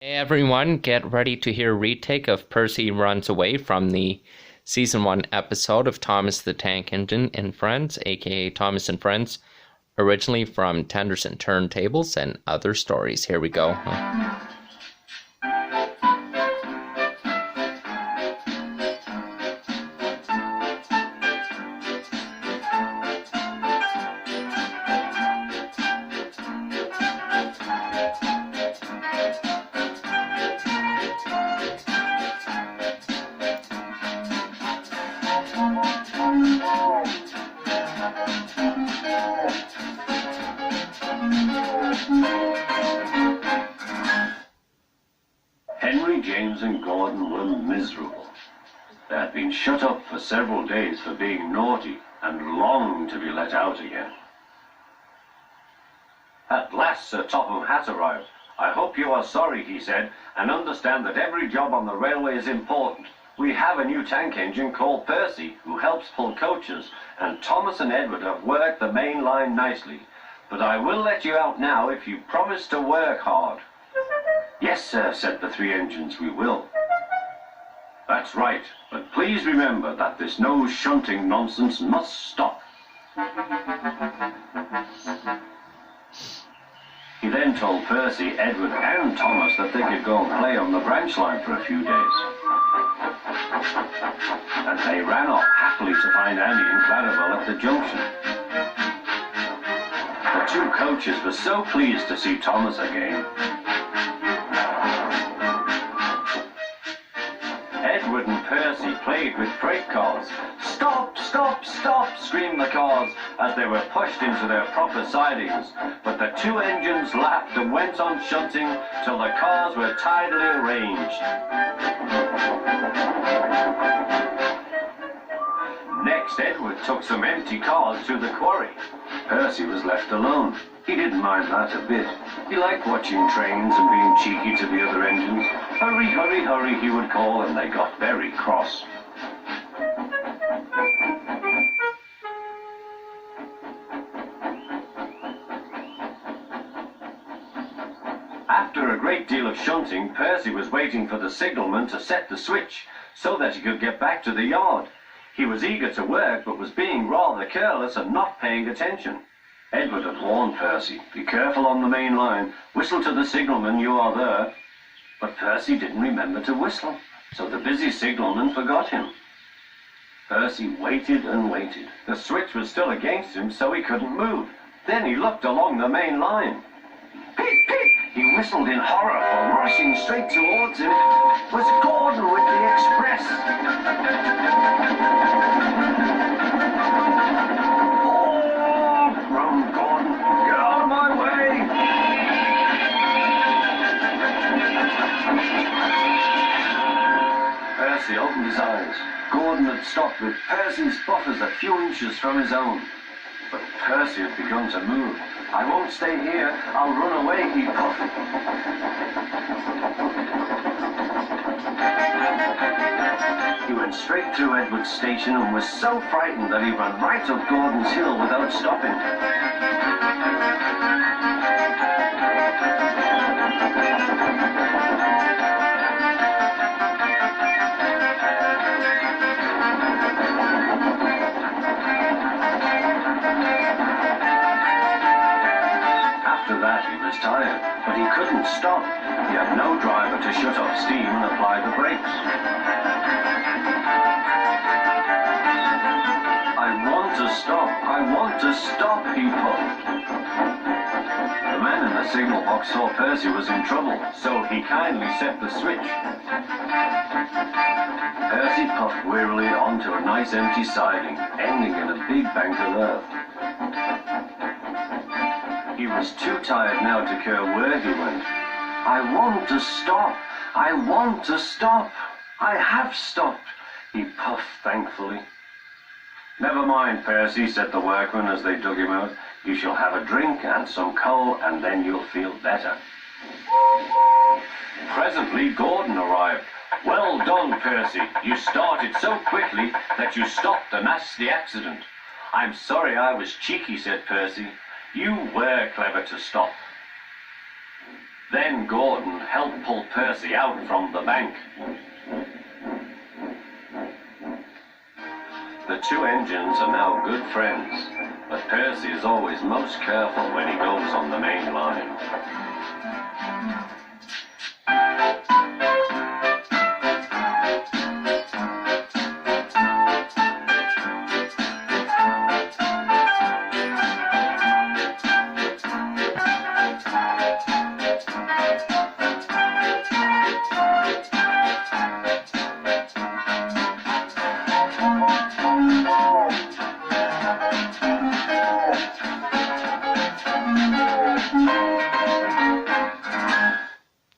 Hey everyone, get ready to hear a retake of Percy Runs Away from the Season 1 episode of Thomas the Tank Engine and Friends, aka Thomas and Friends, originally from Tenders and Turntables and Other Stories. Here we go. Henry, James, and Gordon were miserable. They had been shut up for several days for being naughty and longed to be let out again. At last Sir Topham Hatt arrived. "I hope you are sorry," he said, "and understand that every job on the railway is important. We have a new tank engine called Percy, who helps pull coaches, and Thomas and Edward have worked the main line nicely. But I will let you out now if you promise to work hard." "Yes, sir," said the three engines, "we will." "That's right, but please remember that this nose shunting nonsense must stop." He then told Percy, Edward, and Thomas that they could go and play on the branch line for a few days. And they ran off happily to find Annie and Clarabelle at the junction. The two coaches were so pleased to see Thomas again. Edward and Percy played with freight cars. "Stop, stop, stop," screamed the cars as they were pushed into their proper sidings. But the two engines laughed and went on shunting till the cars were tidily arranged. Next, Edward took some empty cars to the quarry. Percy was left alone. He didn't mind that a bit. He liked watching trains and being cheeky to the other engines. "Hurry, hurry, hurry," he would call, and they got very cross. After a great deal of shunting, Percy was waiting for the signalman to set the switch so that he could get back to the yard. He was eager to work, but was being rather careless and not paying attention. Edward had warned Percy, "Be careful on the main line. Whistle to the signalman you are there." But Percy didn't remember to whistle, so the busy signalman forgot him. Percy waited and waited. The switch was still against him, so he couldn't move. Then he looked along the main line. "Peep, peep!" He whistled in horror, for rushing straight towards him was Gordon with the express. "Oh!" groaned Gordon. "Get out of my way!" Percy opened his eyes. Gordon had stopped with Percy's buffers a few inches from his own. But Percy had begun to move. "I won't stay here. I'll run away," he puffed. He went straight through Edward's station and was so frightened that he ran right up Gordon's hill without stopping. After that, he was tired, but he couldn't stop. He had no driver to shut off steam and apply the brakes. I want to stop, he puffed. The man in the signal box saw Percy was in trouble, so he kindly set the switch. Percy puffed wearily onto a nice empty siding, ending in a big bank of earth. He was too tired now to care where he went. "I want to stop. I want to stop. I have stopped," he puffed thankfully. "Never mind, Percy," said the workman as they dug him out. "You shall have a drink and some coal, and then you'll feel better." Presently, Gordon arrived. "Well done, Percy. You started so quickly that you stopped a nasty accident." "I'm sorry I was cheeky," said Percy. "You were clever to stop." Then Gordon helped pull Percy out from the bank. The two engines are now good friends, but Percy is always most careful when he goes on the main line.